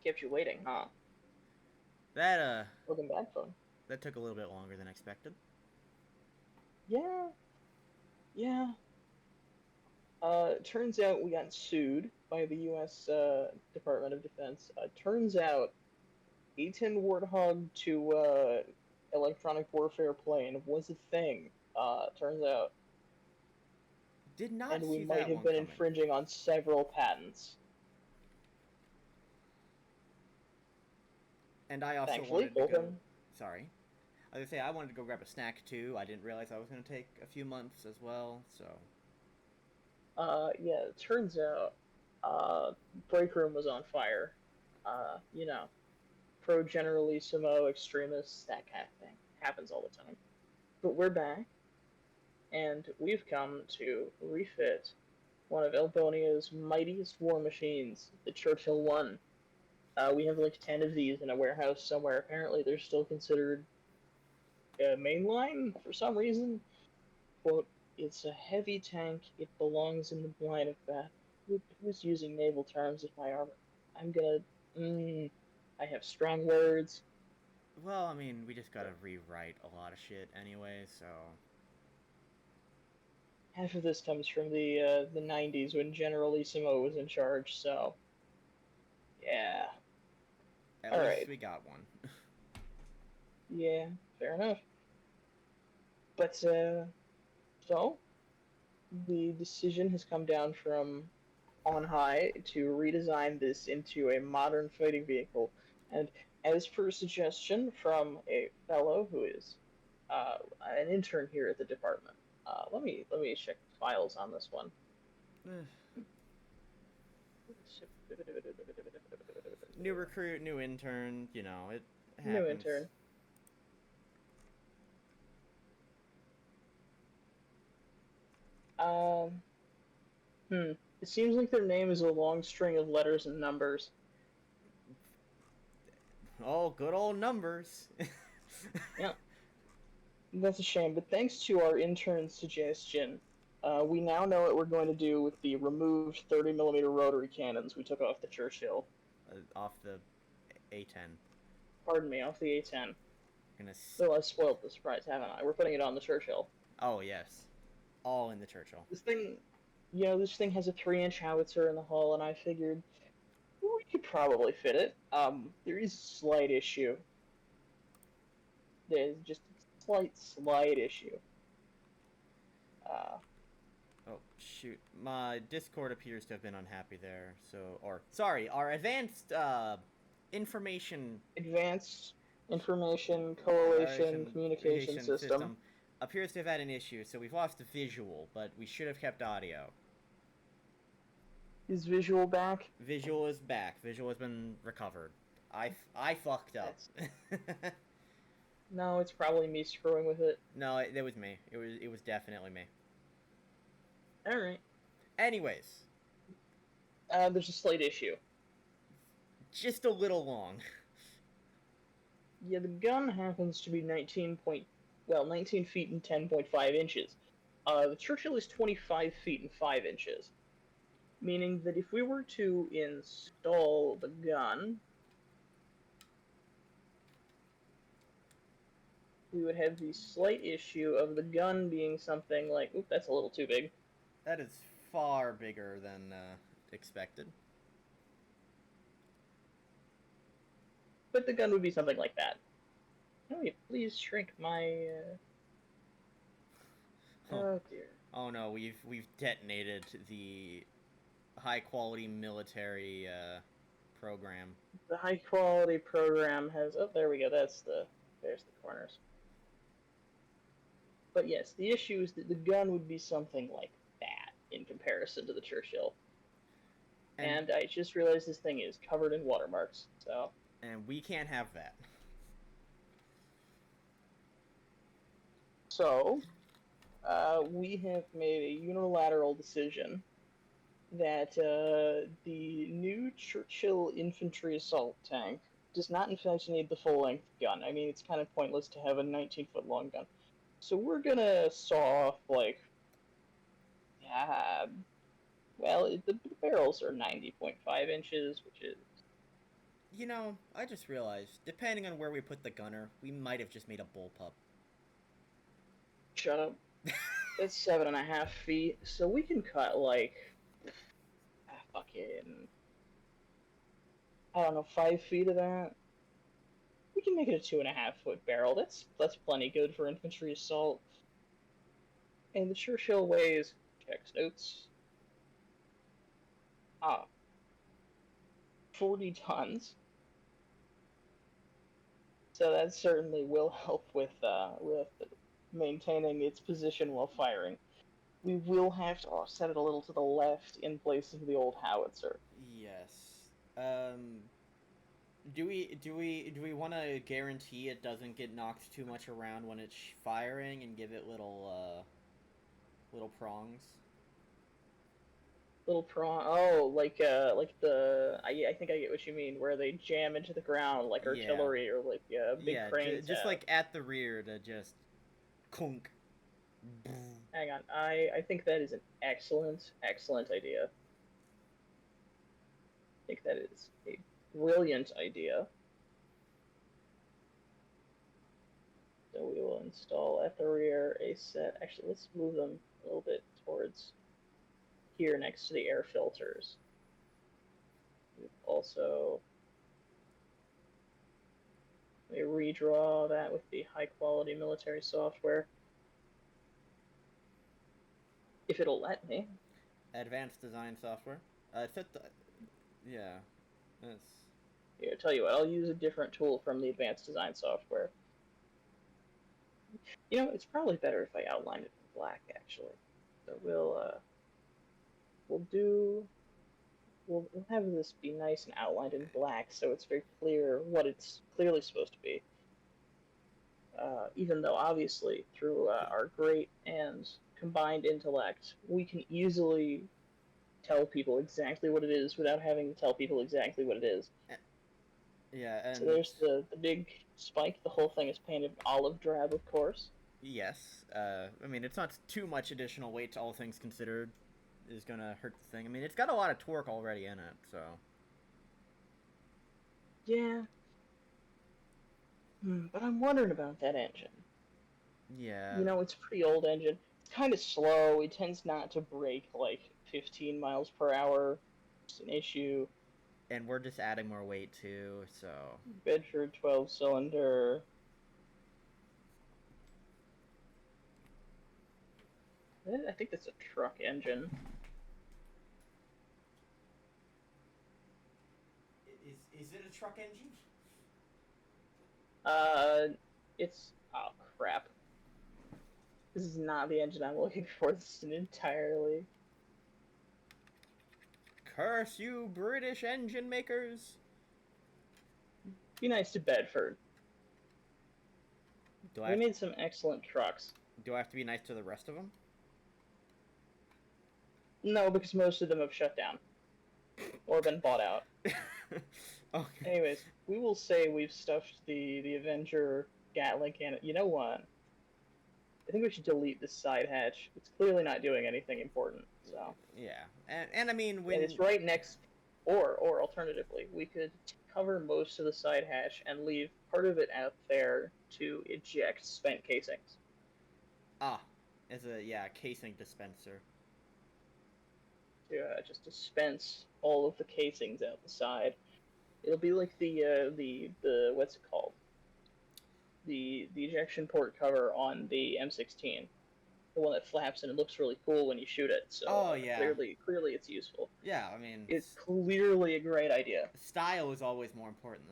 Kept you waiting, huh? That Welcome back, phone. that took a little bit longer than expected. Yeah, yeah. Turns out we got sued by the U.S. Department of Defense. Turns out A-10 Warthog to electronic warfare plane was a thing. Turns out, Did not and we see might that have one been coming. infringing on several patents. And I also Thankfully, wanted to both go. in. Sorry, I was gonna say I wanted to go grab a snack too. I didn't realize I was gonna take a few months as well. So Yeah. It turns out, break room was on fire. Pro generalissimo extremists, that kind of thing happens all the time. But we're back, and we've come to refit one of Elbonia's mightiest war machines, the Churchill 1. We have like 10 of these in a warehouse somewhere. Apparently, they're still considered mainline for some reason. Quote, it's a heavy tank. It belongs in the line of battle. Who's using naval terms as my armor? I'm gonna. I have strong words. well, I mean, we just gotta rewrite a lot of shit anyway. So Half of this comes from the 90s when Generalissimo was in charge. So yeah, at all least right, we got one. yeah, fair enough. But so the decision has come down from on high to redesign this into a modern fighting vehicle, and as per suggestion from a fellow who is an intern here at the department. Let me check the files on this one. New recruit, new intern. You know, it New happens. intern. Um, Hmm. It seems like their name is a long string of letters and numbers. Oh, good old numbers. Yeah, that's a shame. But thanks to our intern's suggestion, we now know what we're going to do with the removed 30 millimeter rotary cannons we took off the Churchill. Off the A10. Pardon me, off the A10. Gonna. Though I've spoiled the surprise, haven't I? We're putting it on the Churchill. Oh yes, all in the Churchill. This thing, this thing has a 3-inch howitzer in the hull, and I figured we could probably fit it. There is a slight issue. There's just a slight issue. Uh, Oh shoot, my Discord appears to have been unhappy there. So, or sorry, our advanced information Advanced Information Coalition Communication communication System. system appears to have had an issue. So we've lost the visual, but we should have kept audio. Is visual back? Visual is back. Visual has been recovered. I fucked up. That's no, it's probably me screwing with it. No, it was me. It was definitely me. All right. Anyways, There's a slight issue. just a little long. Yeah, the gun happens to be 19 feet and 10.5 inches. The Churchill is 25 feet and 5 inches, meaning that if we were to install the gun, we would have the slight issue of the gun being something like, oop, that's a little too big. That is far bigger than expected. But the gun would be something like that. Oh, you please shrink my. Oh, Oh dear. oh no, we've detonated the high quality military program. The high quality program has. Oh, there we go. There's the corners. But yes, the issue is that the gun would be something like that in comparison to the Churchill. And And I just realized this thing is covered in watermarks. we can't have that. So we have made a unilateral decision that the new Churchill infantry assault tank does not, in fact, need the full length gun. I mean, it's kind of pointless to have a 19-foot long gun. So we're gonna saw off like, yeah, well, the barrels are 90.5 inches, which is You know, I just realized, depending on where we put the gunner, we might have just made a bullpup. Shut up. That's 7.5 feet, so we can cut like fucking I don't know 5 feet of that. We can make it a 2.5 foot barrel. That's plenty good for infantry assault. And the Churchill weighs checks notes. 40 tons. So that certainly will help with maintaining its position while firing. We will have to offset it a little to the left in place of the old howitzer. Yes. Do we want to guarantee it doesn't get knocked too much around when it's firing and give it little prongs? Little prong. Oh, like the. I think I get what you mean, where they jam into the ground like Yeah. artillery or like big Yeah, cranes just have. like at the rear to just kunk. Hang on, I think that is an excellent idea. I think that is a brilliant idea. So we will install at the rear a set. Actually, let's move them a little bit towards here next to the air filters. We've also we redraw that with the high quality military software. If it'll let me. Advanced design software. It's at the, yeah, that's Here, tell you what, I'll use a different tool from the advanced design software. It's probably better if I outline it in black, actually. So we'll do we'll have this be nice and outlined in black, so it's very clear what it's clearly supposed to be. Even though obviously through our great and combined intellect, we can easily tell people exactly what it is without having to tell people exactly what it is. yeah, So and there's the big spike. The whole thing is painted olive drab, of course. yes. I mean, it's not too much additional weight, all things considered, is gonna hurt the thing. I mean, it's got a lot of torque already in it, so Yeah, but I'm wondering about that engine. yeah. It's a pretty old engine. It's kind of slow. It tends not to break like 15 miles per hour. It's an issue. And we're just adding more weight too, so Bedford 12 cylinder. I think that's a truck engine. is it a truck engine? Uh, it's oh crap. This is not the engine I'm looking for. This is an entirely. Curse you, British engine makers! Be nice to Bedford. Do I They have, made some excellent trucks. do I have to be nice to the rest of them? No, because most of them have shut down or been bought out. Okay. Anyways, we will say we've stuffed the Avenger Gatling cannon. You know what? I think we should delete this side hatch. It's clearly not doing anything important. So, Yeah, and I mean and it's when right next. Or alternatively, we could cover most of the side hatch and leave part of it out there to eject spent casings. ah, as a casing dispenser. To just dispense all of the casings out the side. It'll be like the what's it called? The ejection port cover on the M16, the one that flaps and it looks really cool when you shoot it. So Oh yeah, clearly it's useful. yeah. I mean, It's clearly a great idea. style is always more important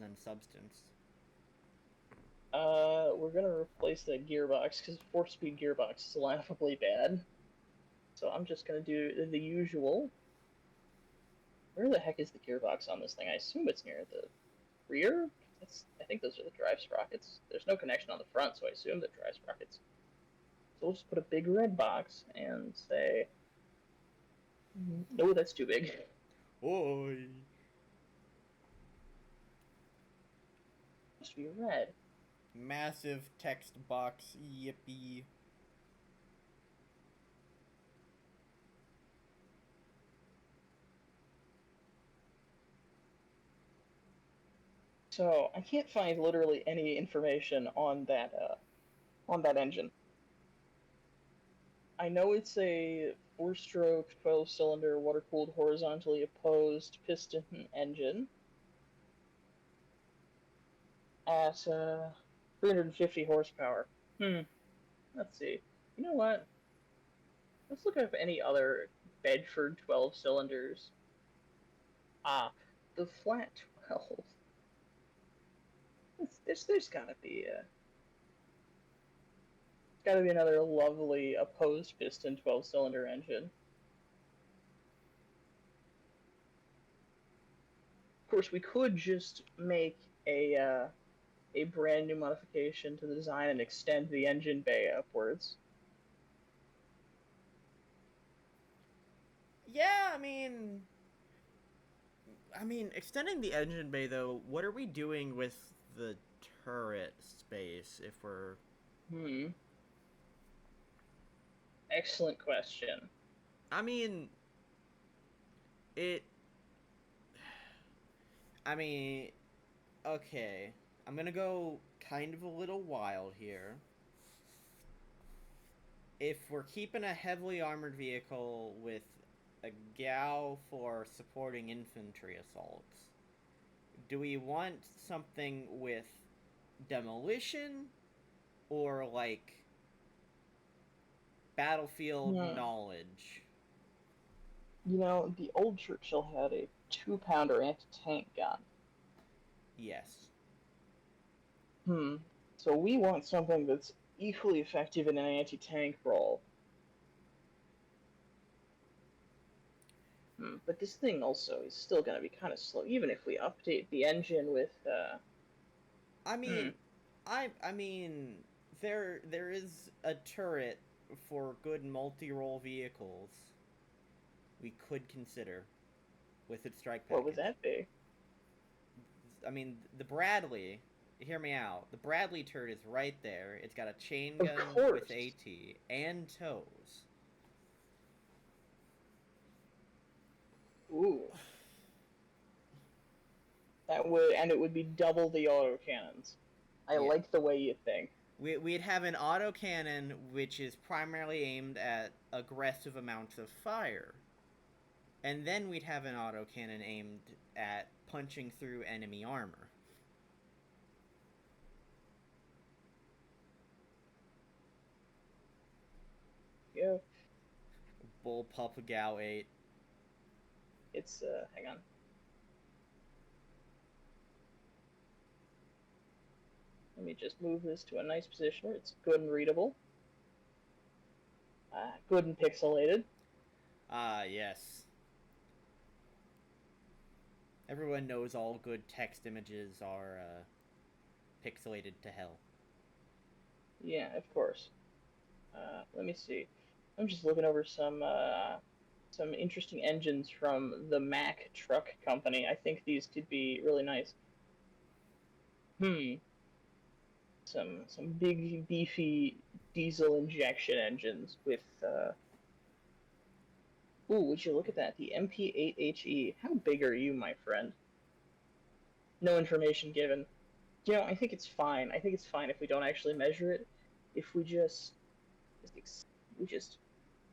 than substance. We're gonna replace the gearbox because 4-speed gearbox is laughably bad. So I'm just gonna do the usual. Where the heck is the gearbox on this thing? I assume it's near the rear. I think those are the drive sprockets. There's no connection on the front, so I assume the drive sprockets. So we'll just put a big red box and say, no, that's too big. Oi. It must be red. Massive text box. Yippee. So I can't find literally any information on that engine. I know it's a four-stroke, 12-cylinder, water-cooled, horizontally opposed piston engine at 350 horsepower. Let's see. You know what? Let's look up any other Bedford 12 cylinders. The flat 12. There's gotta be another lovely opposed piston 12-cylinder engine. Of course, we could just make a brand new modification to the design and extend the engine bay upwards. Yeah, I mean, extending the engine bay though. What are we doing with the turret space if we're? Hmm. Excellent question. I mean, it. I mean, okay. I'm gonna go kind of a little wild here. If we're keeping a heavily armored vehicle with a gal for supporting infantry assaults, do we want something with demolition or like battlefield Hmm. knowledge? You know, the old Churchill had a 2-pounder anti-tank gun. Yes. Hmm. So we want something that's equally effective in an anti-tank role. But this thing also is still going to be kind of slow, even if we update the engine with. I Hmm. mean, I mean, there is a turret for good multi-role vehicles we could consider with its strike What would package. that be? I mean, the Bradley. Hear me out. The Bradley turret is right there. It's got a chain Of gun with course. AT and tows. Ooh. That would, and it would be double the autocannons. I Yeah. like the way you think. We'd have an autocannon which is primarily aimed at aggressive amounts of fire. And then we'd have an autocannon aimed at punching through enemy armor. Yeah. Bullpup Gal 8. It's hang on. Let me just move this to a nice position where it's good and readable. Good and pixelated. Ah, yes. Everyone knows all good text images are pixelated to hell. Yeah, of course. Let me see. I'm just looking over some interesting engines from the Mack Truck Company. I think these could be really nice. Hmm. Some big beefy diesel injection engines with. Ooh, would you look at that? The MP8HE. How big are you, my friend? No information given. You know, I think it's fine. I think it's fine if we don't actually measure it. If we just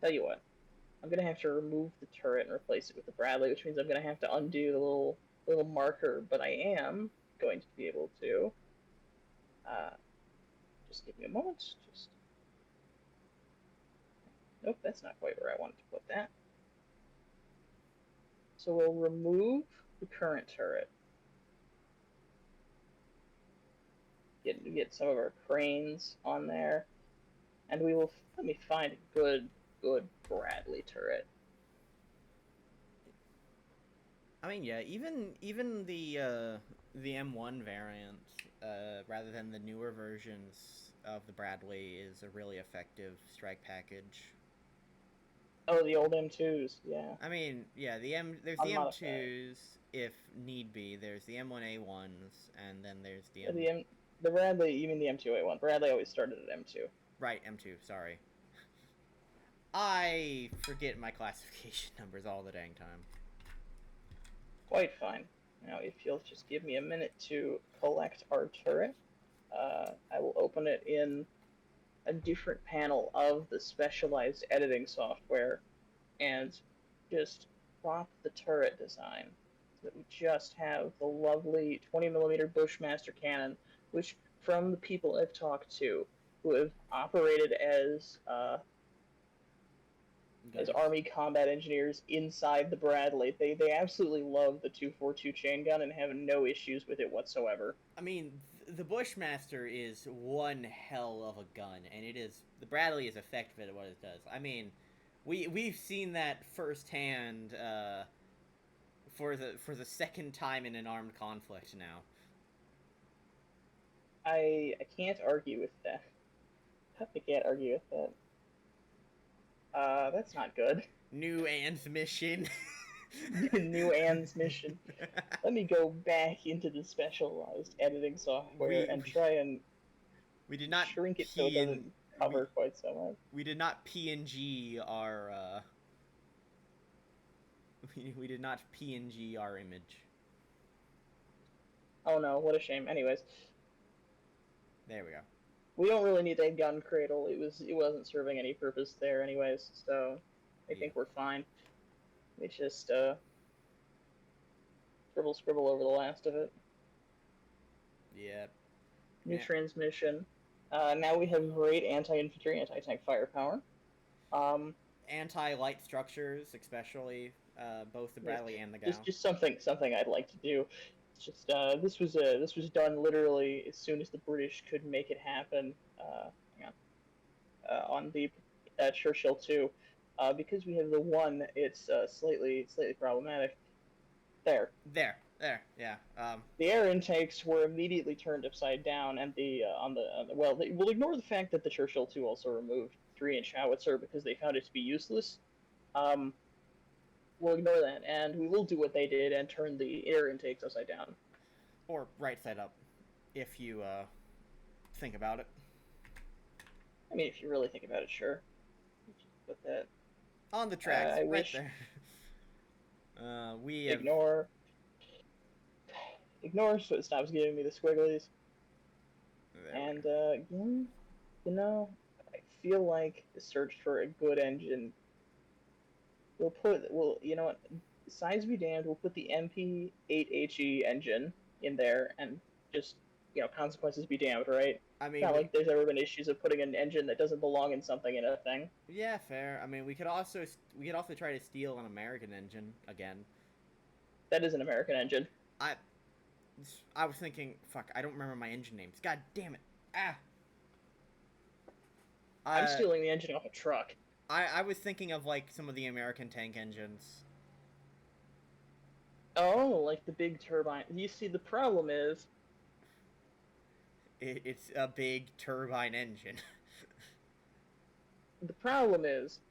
tell you what, I'm gonna have to remove the turret and replace it with the Bradley, which means I'm gonna have to undo the little marker. But I am going to be able to. Uh, just give me a moment. Just nope, that's not quite where I wanted to put that. So we'll remove the current turret. Get some of our cranes on there, and we will let me find a good Bradley turret. I mean, yeah, even the M1 variant, rather than the newer versions of the Bradley, is a really effective strike package. Oh, the old M2s, yeah, I mean, yeah, there's the unmodified. M2s if need be. There's the M1A1s, and then there's the M. The Bradley, you mean the M2A1? Bradley always started at M2. Right, M2. Sorry, I forget my classification numbers all the dang time. Quite fine. Now, if you'll just give me a minute to collect our turret, I will open it in a different panel of the specialized editing software and just plop the turret design so that we just have the lovely 20 millimeter Bushmaster cannon, which from the people I've talked to who have operated as Guns. Army combat engineers inside the Bradley, they absolutely love the 242 chain gun and have no issues with it whatsoever. I mean, the Bushmaster is one hell of a gun, and it is the Bradley is effective at what it does. I mean, we've seen that firsthand for the second time in an armed conflict now. I can't argue with that. I can't argue with that. That's not good. New Anne's mission. New Anne's mission. Let me go back into the specialized editing software and try and we did not shrink it so it P doesn't and cover quite so much. we did not PNG our we did not PNG our image. Oh no, what a shame. Anyways, There we go. we don't really need that gun cradle. It wasn't serving any purpose there anyways, so I think we're fine. We just scribble over the last of it. Yep. New transmission. Now we have great anti-infantry, anti-tank firepower. Anti-light structures, especially both the Bradley and the Gao. Just something I'd like to do. It's just this was done literally as soon as the British could make it happen. On the Churchill 2, because we have the one, it's slightly problematic. There, yeah. The air intakes were immediately turned upside down, and we'll ignore the fact that the Churchill 2 also removed 3-inch howitzer because they found it to be useless. We'll ignore that, and we will do what they did and turn the air intakes upside down. Or right side up, if you think about it. I mean, if you really think about it, sure. Put that on the tracks, right wish... there. We ignore, so it stops giving me the squigglies. And you know, I feel like the search for a good engine. You know what? Size be damned, we'll put the MP8HE engine in there, and just, consequences be damned, right? I mean, it's not like there's ever been issues of putting an engine that doesn't belong in something in a thing. Yeah, fair. I mean, we could also try to steal an American engine again. That is an American engine. I was thinking, fuck, I don't remember my engine names. God damn it. Ah. I'm stealing the engine off a truck. I was thinking of, like, some of the American tank engines. Oh, like the big turbine. You see, the problem is... It's a big turbine engine. The problem is,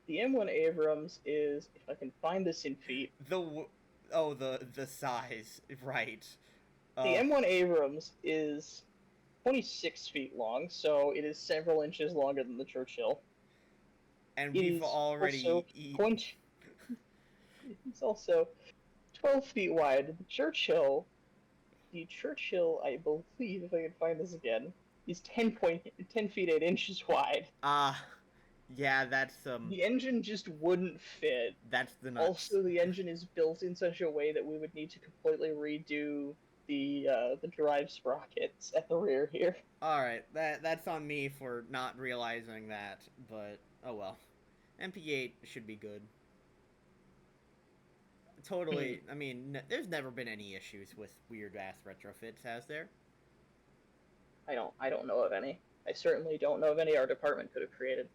the M1 Abrams is, if I can find this in feet... The size, right. The M1 Abrams is 26 feet long, so it is several inches longer than the Churchill. And we've already... It's also 12 feet wide. The Churchill, I believe, if I can find this again, is 10 feet 8 inches wide. Yeah, that's The engine just wouldn't fit. That's the nuts. Also, the engine is built in such a way that we would need to completely redo the drive sprockets at the rear here. All right, that's on me for not realizing that, but oh well. MP8 should be good. Totally. I mean, there's never been any issues with weird ass retrofits, has there? I don't know of any. I certainly don't know of any our department could have created.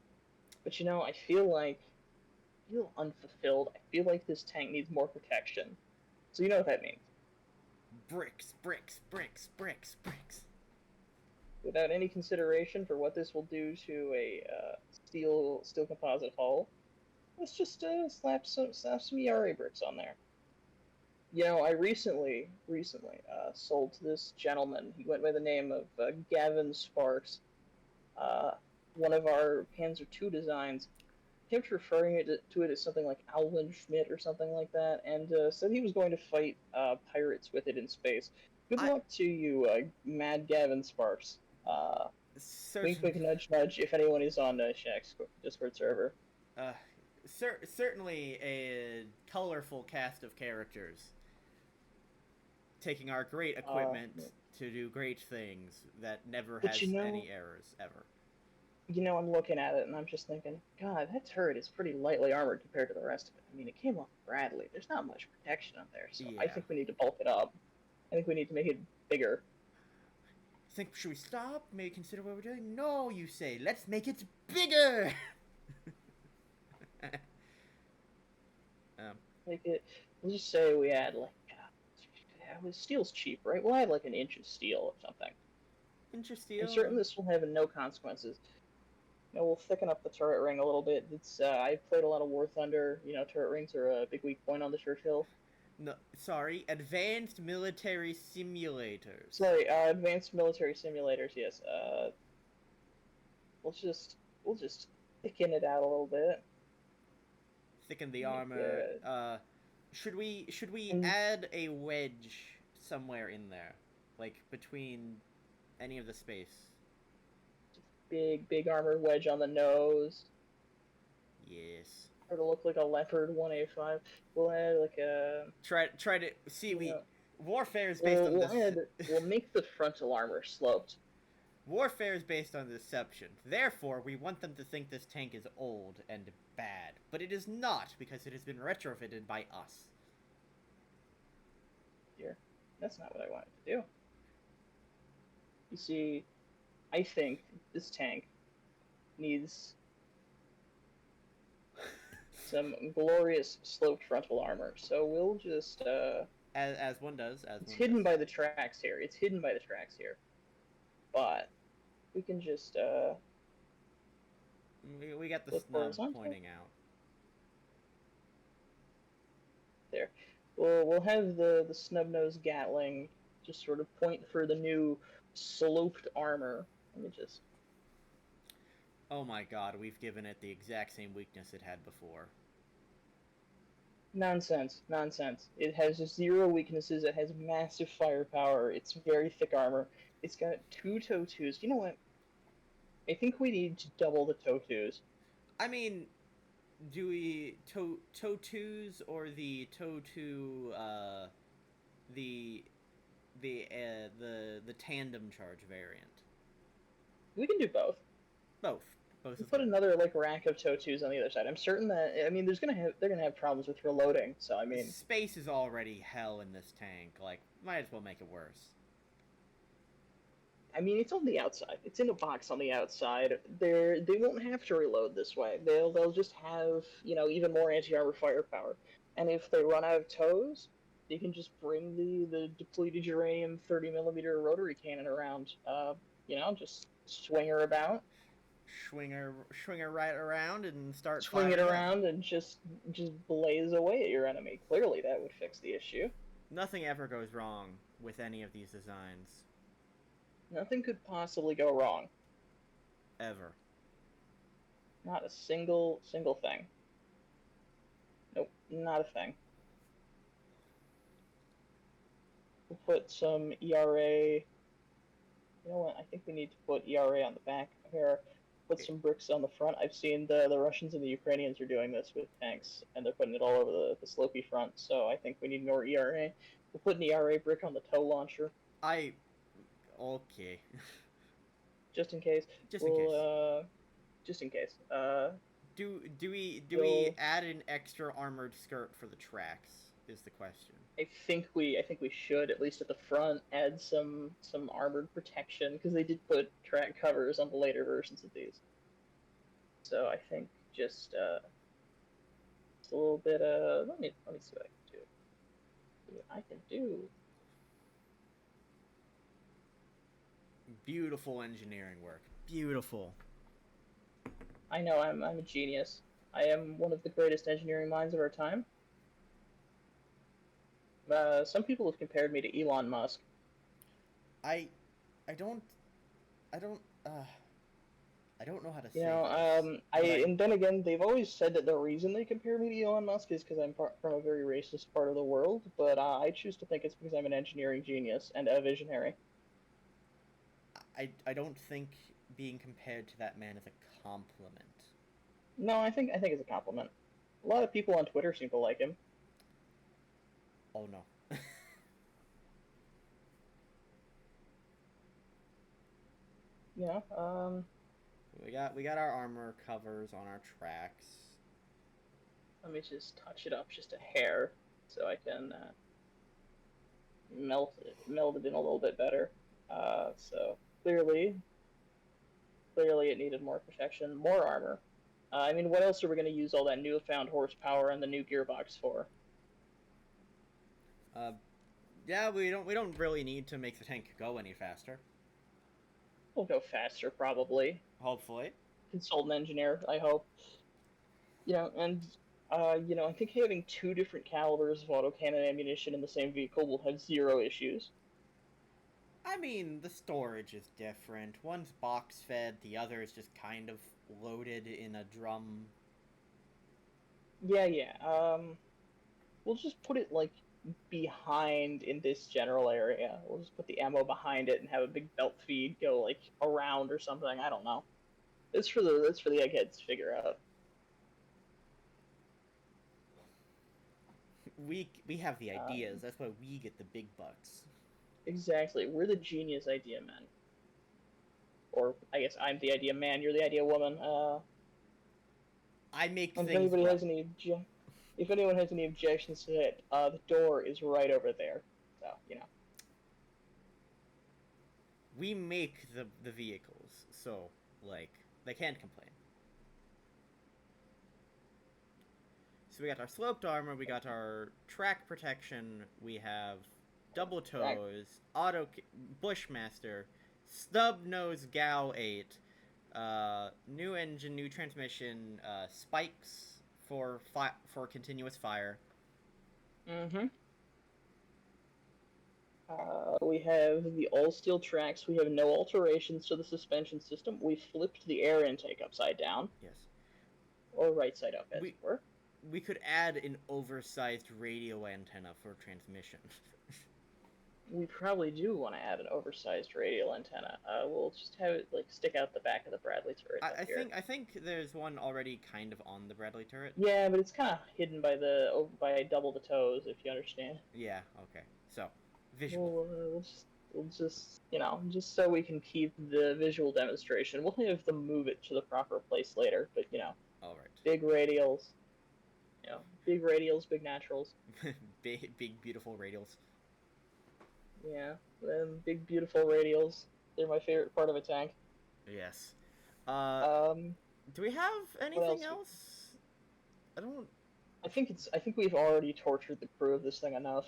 But I feel unfulfilled. I feel like this tank needs more protection. So you know what that means. Bricks, bricks, bricks, bricks, bricks. Without any consideration for what this will do to a steel composite hull, let's just slap some ERA bricks on there. I recently sold to this gentleman. He went by the name of Gavin Sparks. One of our Panzer II designs. kept referring to it as something like Alvin Schmidt or something like that, and said he was going to fight pirates with it in space. Good I luck to you, Mad Gavin Sparks. Uh, Wink, certain wink, nudge, nudge. If anyone is on Shaq's Discord server, uh, certainly a colorful cast of characters taking our great uh, equipment to do great things that never but has any errors ever. I'm looking at it and I'm just thinking, God, that turret is pretty lightly armored compared to the rest of it. I mean, it came off Bradley. There's not much protection on there, so I Yeah. think we need to bulk it up. I think we need to make it bigger. Think should we stop? Maybe consider what we're doing? No, you say. Let's make it bigger. um, Like it, we'll just say we add like, steel's cheap, right? We'll add like an inch of steel or something. I'm certain Intersteel. this will have no consequences. We'll thicken up the turret ring a little bit. It's I've played a lot of War Thunder. Turret rings are a big weak point on the Churchill. No, sorry. Advanced military simulators. Sorry, advanced military simulators. Yes. We'll just we'll just thicken it out a little bit. Thicken the Make armor. Should we and add a wedge somewhere in there, like between any of the space? big armor wedge on the nose. Yes. Or to look like a leopard 1A5. We'll add like a Try to see. you We know warfare is based on this. we'll make the frontal armor sloped. Warfare is based on deception. Therefore, we want them to think this tank is old and bad. But it is not, because it has been retrofitted by us. Here, that's not what I wanted to do. You see, I think this tank needs some glorious sloped frontal armor. So we'll just As one does. As it's one hidden does. by the tracks here. It's hidden by the tracks here. But we can just We got the look snub horizontal. pointing out. There. We'll have the snub nose Gatling just sort of point for the new sloped armor. Let me just. Oh my god, we've given it the exact same weakness it had before. Nonsense. It has zero weaknesses. It has massive firepower. It's very thick armor. It's got two toe twos. You know what? I think we need to double the toe twos. I mean, do we toe twos or the toe two the the tandem charge variant? We can do both. Both. Both We is put good. another like rack of toe twos on the other side. I'm certain that they're gonna have problems with reloading. So I mean, Space is already hell in this tank. Like, might as well make it worse. it's on the outside. It's in a box on the outside. They won't have to reload this way. They'll just have even more anti armor firepower. And if they run out of toes, you can just bring the depleted uranium 30 millimeter rotary cannon around. Just swing her about, Swing her right around and start swing it firing up. around, and just blaze away at your enemy. Clearly, that would fix the issue. Nothing ever goes wrong with any of these designs. Nothing could possibly go wrong. Ever. Not a single thing. Nope, not a thing. We'll put some ERA. You know what? I think we need to put ERA on the back here. Put some bricks on the front. I've seen the Russians and the Ukrainians are doing this with tanks, and they're putting it all over the slopey front. So I think we need more ERA. We'll put an ERA brick on the tow launcher, I. Okay. just in case. Just in case. Just in case. Do we add an extra armored skirt for the tracks? Is the question. I think we should at least at the front add some armored protection because they did put track covers on the later versions of these. So I think just a little bit. Let me see what I can do. See what I can do. Beautiful engineering work. Beautiful. I know I'm a genius. I am one of the greatest engineering minds of our time. Some people have compared me to Elon Musk. I I don't I don't I don't know how to You say know, this, but and then again, they've always said that the reason they compare me to Elon Musk is because I'm from a very racist part of the world, but I choose to think it's because I'm an engineering genius and a visionary. I don't think being compared to that man is a compliment. No, I think it's a compliment. A lot of people on Twitter seem to like him. Oh no. Yeah. We got our armor covers on our tracks. Let me just touch it up just a hair so I can meld it in a little bit better. So clearly it needed more protection, more armor. I mean, what else are we going to use all that newfound horsepower and the new gearbox for? Uh, yeah, we don't really need to make the tank go any faster. We'll go faster, probably. Hopefully. Consultant engineer, I hope. And I think having two different calibers of autocannon ammunition in the same vehicle will have zero issues. I mean, the storage is different. One's box fed, the other is just kind of loaded in a drum. Yeah, yeah. We'll just put it like behind in this general area. We'll just put the ammo behind it and have a big belt feed go like around or something. I don't know. It's for the eggheads to figure out. We have the ideas. Um, That's why we get the big bucks. exactly. We're the genius idea men, or I guess I'm the idea man. You're the idea woman. I make If things anybody well. has any, if anyone has any objections to it, the door is right over there. So We make the vehicles, so like they can't complain. So we got our sloped armor, we got our track protection, we have double track. toes, auto Bushmaster, snub nose Gal 8, new engine, new transmission, spikes for continuous fire. Mm-hmm. We have the all-steel tracks. We have no alterations to the suspension system. We flipped the air intake upside down, Yes, or right side up, as it we were. we could add an oversized radio antenna for transmission. We probably do want to add an oversized radial antenna. We'll just have it like stick out the back of the Bradley turret I, up I here. think I think there's one already kind of on the Bradley turret. Yeah, but it's kind of hidden by double the toes, if you understand. Yeah. Okay. So, visual. We'll just so we can keep the visual demonstration. We'll have them move it to the proper place later, but All right. big radials, big radials, big naturals. Big beautiful radials. Yeah, big beautiful radials. They're my favorite part of a tank. Yes. Uh, Um, do we have what anything else? else? I don't. I think we've already tortured the crew of this thing enough.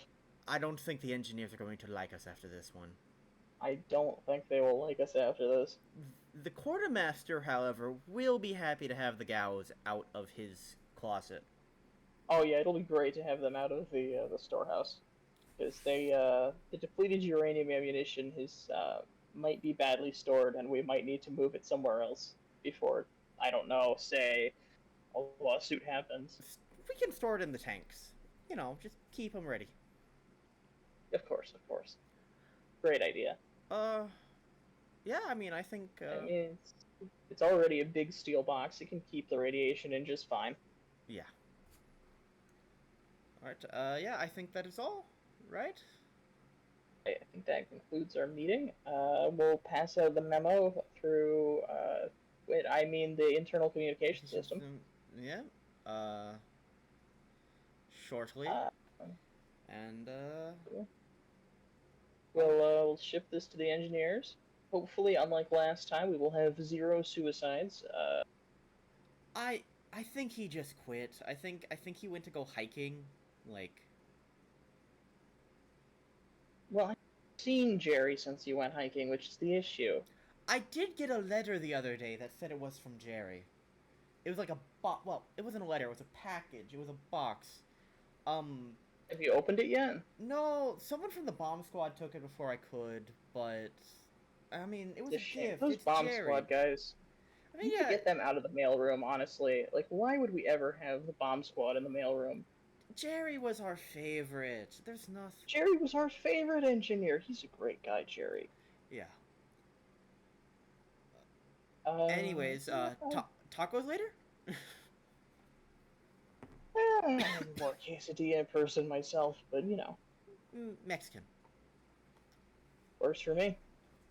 I don't think the engineers are going to like us after this one. I don't think they will like us after this. The quartermaster, however, will be happy to have the Gauss out of his closet. Oh yeah, it'll be great to have them out of the storehouse because the depleted uranium ammunition is might be badly stored, and we might need to move it somewhere else before I don't know, say a lawsuit happens. We can store it in the tanks. Just keep them ready. Of course, of course. Great idea. Uh, yeah. I mean, I think. I mean, it's already a big steel box. It can keep the radiation in just fine. Yeah. All right. Yeah. I think that is all. Right. I think that concludes our meeting. We'll pass out the memo through, I mean the internal communication system. Yeah. Uh, shortly. Uh, And we'll ship this to the engineers. Hopefully, unlike last time, we will have zero suicides. I I think he just quit. I think he went to go hiking. Like, Well, I've seen Jerry since he went hiking, which is the issue. I did get a letter the other day that said it was from Jerry. It was like a well, it wasn't a letter, it was a package. It was a box. Um Have you opened it yet? no, someone from the bomb squad took it before I could, but I mean, it was It's a a shame. gift. Those It's bomb Jerry. squad guys. I You mean, could yeah, get them out of the mailroom, honestly. Like, why would we ever have the bomb squad in the mailroom? Jerry was our favorite. There's nothing. Jerry was our favorite engineer. He's a great guy, Jerry. Yeah. Anyways, Yeah, tacos later? I'm more quesadilla person myself, but Mexican. works for me.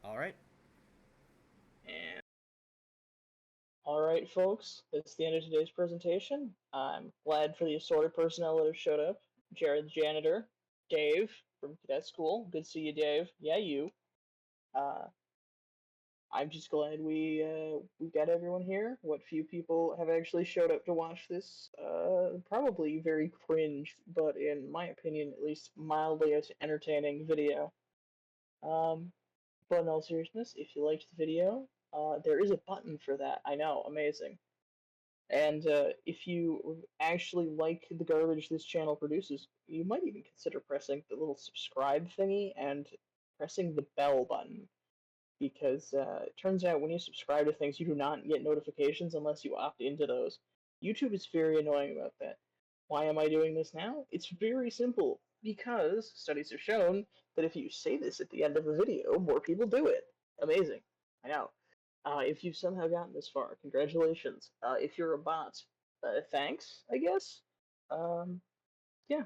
All right. And all right, folks, that's the end of today's presentation. I'm glad for the assorted personnel that have showed up. Jared the janitor, Dave from cadet school. Good to see you, Dave. Yeah, you. Uh, I'm just glad we got everyone here. What few people have actually showed up to watch this, probably very cringe, but in my opinion, at least mildly entertaining video. Um, but in all seriousness, if you liked the video, there is a button for that. I know, amazing. And if you actually like the garbage this channel produces, you might even consider pressing the little subscribe thingy and pressing the bell button. Because it turns out when you subscribe to things, you do not get notifications unless you opt into those. YouTube is very annoying about that. Why am I doing this now? It's very simple. Because studies have shown that if you say this at the end of a video, more people do it. Amazing. I know. If you've somehow gotten this far, congratulations. If you're a bot, thanks, I guess. Um, yeah.